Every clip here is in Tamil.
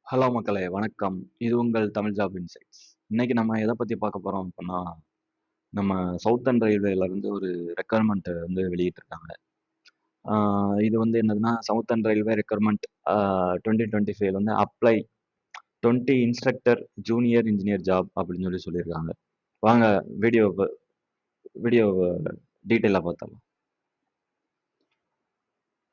ஹலோ மக்களே! வணக்கம். இது உங்கள் தமிழ் ஜாப் இன்சைட்ஸ். இன்னைக்கு நம்ம எத பத்தி பார்க்க போறோம் அப்டின்னா, நம்ம சவுத்தர்ன் ரயில்வேலருந்து ஒரு ரெக்யர்மென்ட் வந்து வெளியிட்டிருக்காங்க. ஆ இது வந்து என்னதுன்னா, சவுத்தர்ன் ரயில்வே ரெக்யர்மென்ட் ஆ 2025 வந்து apply 20 instructor junior engineer job அப்டின்னு சொல்லியிருக்காங்க. வாங்க வீடியோவ வீடியோவ டீட்டெயிலா பார்த்தரலாம்.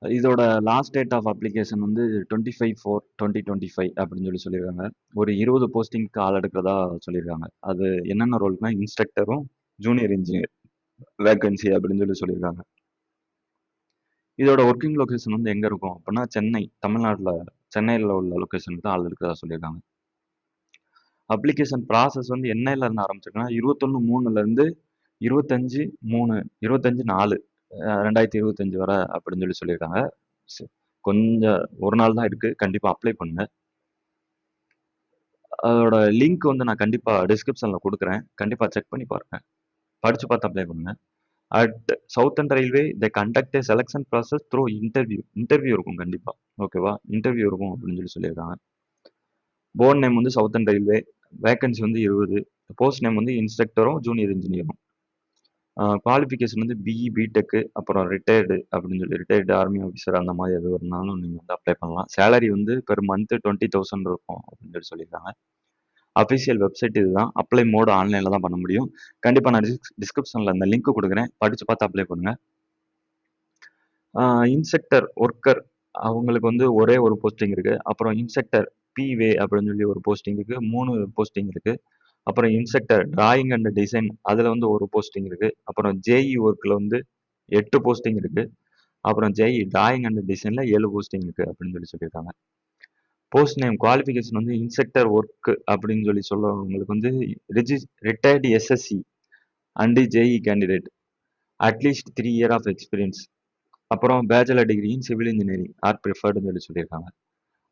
இதோட லாஸ்ட் டேட் ஆஃப் அப்ளிகேஷன் வந்து 25/4/2025 அப்படின்னு சொல்லியிருக்காங்க. ஒரு 20 போஸ்டிங்க்கு ஆள் எடுக்கிறதா சொல்லியிருக்காங்க. அது என்னென்ன ரோல்னா இன்ஸ்ட்ரக்டரும், ஜூனியர் இன்ஜினியர் வேக்கன்சி அப்படின்னு சொல்லியிருக்காங்க. இதோட ஒர்க்கிங் லொகேஷன் வந்து எங்க இருக்கும் அப்படின்னா சென்னை, தமிழ்நாட்டுல சென்னையில உள்ள லொகேஷனுக்கு தான் ஆள் எடுக்கிறதா சொல்லியிருக்காங்க. அப்ளிகேஷன் ப்ராசஸ் வந்து என்னையில இருந்து ஆரம்பிச்சிருக்குன்னா 21/3ல இருந்து 25/3 25/4 2025 வரை அப்படின்னு சொல்லியிருக்காங்க. கொஞ்சம் ஒரு நாள் தான் இருக்கு. கண்டிப்பா அப்ளை பண்ணுங்க. அதோட லிங்க் வந்து நான் கண்டிப்பா டிஸ்கிரிப்ஷன்ல குடுக்குறேன். கண்டிப்பா செக் பண்ணி பாருங்க. படிச்சு பார்த்து அப்ளை பண்ணுங்க. At southern railway they conduct a selection process through interview. Interview இருக்கும் கண்டிப்பா. ஓகேவா? இன்டர்வியூ இருக்கும் அப்படின்னு சொல்லியிருக்காங்க. போர்ட் நேம் வந்து சவுத்தர்ன் ரயில்வே. வேக்கன்சி வந்து 20. போஸ்ட் நேம் வந்து இன்ஸ்ட்ரக்டரும், ஜூனியர் இன்ஜினியரும். குவாலிஃபிகேஷன் வந்து பிஇ, பிடெக் அப்புறம் ரிட்டயர்டு அப்படின்னு ரிட்டயர்டு ஆர்மி ஆஃபீஸர் அந்த மாதிரி எது இருந்தாலும் நீங்க வந்து அப்ளை பண்ணலாம். சேலரி வந்து பெர் மந்த் 20,000 இருக்கும் அப்படின்னு சொல்லியிருக்காங்க. அஃபிஷியல் வெப்சைட் இதுதான். அப்ளை மோட் ஆன்லைன்ல தான் பண்ண முடியும். கண்டிப்பா நான் டிஸ்கிரிப்ஷன்ல இந்த லிங்க் குடுக்குறேன். படிச்சு பார்த்து அப்ளை பண்ணுங்க. இன்ஸ்ட்ரக்டர் ஒர்க்கர் அவங்களுக்கு வந்து ஒரே ஒரு போஸ்டிங் இருக்கு. அப்புறம் இன்ஸ்ட்ரக்டர் பிவே அப்படின்னு சொல்லி ஒரு போஸ்டிங் இருக்கு. 3 போஸ்டிங் இருக்கு. அப்புறம் இன்ஸ்ட்ரக்டர் டிராயிங் அண்ட் டிசைன் அதுல வந்து ஒரு போஸ்டிங் இருக்கு. அப்புறம் ஜேஇ ஒர்க்ல வந்து 8 போஸ்டிங் இருக்கு. அப்புறம் ஜேஇ டிராயிங் அண்ட் டிசைன்ல 7 போஸ்டிங் இருக்கு அப்படின்னு சொல்லியிருக்காங்க. போஸ்ட் நேம் குவாலிஃபிகேஷன் வந்து இன்ஸ்ட்ரக்டர் ஒர்க் அப்படின்னு சொல்றவங்களுக்கு வந்து retired SSC and JE candidate at least 3 year of experience. அப்புறம் bachelor degree in civil engineering or ப்ரிஃபர்டுன்னு சொல்லியிருக்காங்க.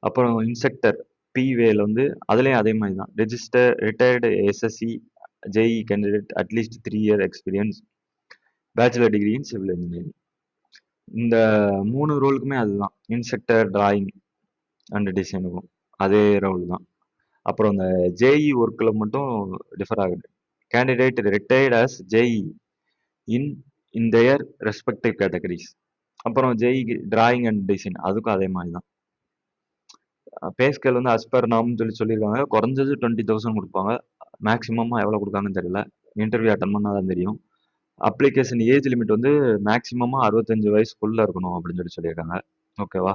அப்புறம் இன்ஸ்ட்ரக்டர் பிவேல வந்து அதுலயும் அதே மாதிரி தான் retired SSC JE candidate at least 3 year experience bachelor degree in civil engineering. இந்த 3 ரோலுக்குமே அதுதான் இன்ஸ்ட்ரக்டர் டிராயிங் அண்ட் டிசைனுக்கும் அதே ரோல் தான். அப்புறம் இந்த ஜேஇ ஒர்க்கில் மட்டும் டிஃபர் ஆகுது. Candidate retired as JE in in their respective categories. அப்புறம் ஜேஇ டிராயிங் அண்ட் டிசைன் அதுக்கும் அதே மாதிரி தான். பே ஸ்கேல் வந்து அஸ் பர் நாம்னு சொல்லியிருக்காங்க. குறைஞ்சது 20,000 கொடுப்பாங்க. மேக்ஸிமமாக எவ்வளோ கொடுக்காங்கன்னு தெரியல. இன்டர்வியூ அட்டன் பண்ணால் தான் தெரியும். அப்ளிகேஷன் ஏஜ் லிமிட் வந்து மேக்ஸிமமாக 65 வயசுக்குள்ள இருக்கணும் அப்படின்னு சொல்லியிருக்காங்க. ஓகேவா?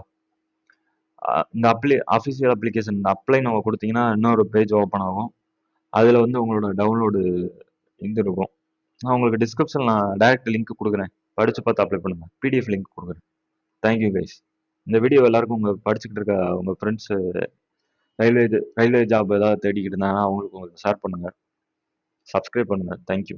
இந்த அஃபிஷியல் அப்ளிகேஷன் இந்த அப்ளை நம்ம கொடுத்தீங்கன்னா இன்னொரு பேஜ் ஓப்பன் ஆகும். அதில் வந்து உங்களோட டவுன்லோடு இது இருக்கும். நான் உங்களுக்கு டிஸ்கிரிப்ஷனில் நான் டைரக்ட் லிங்க் கொடுக்குறேன். படித்து பார்த்து அப்ளை பண்ணுங்கள். பிடிஎஃப் லிங்க் கொடுக்குறேன். Thank you guys. இந்த வீடியோ எல்லாருக்கும் உங்கள் படிச்சுக்கிட்டு இருக்க உங்கள் ஃப்ரெண்ட்ஸு ரயில்வே ஜாப் ஏதாவது தேடிக்கிட்டு இருந்தாங்கன்னா அவங்களுக்கு உங்களுக்கு ஷேர் பண்ணுங்கள். சப்ஸ்கிரைப் பண்ணுங்கள். தேங்க்யூ.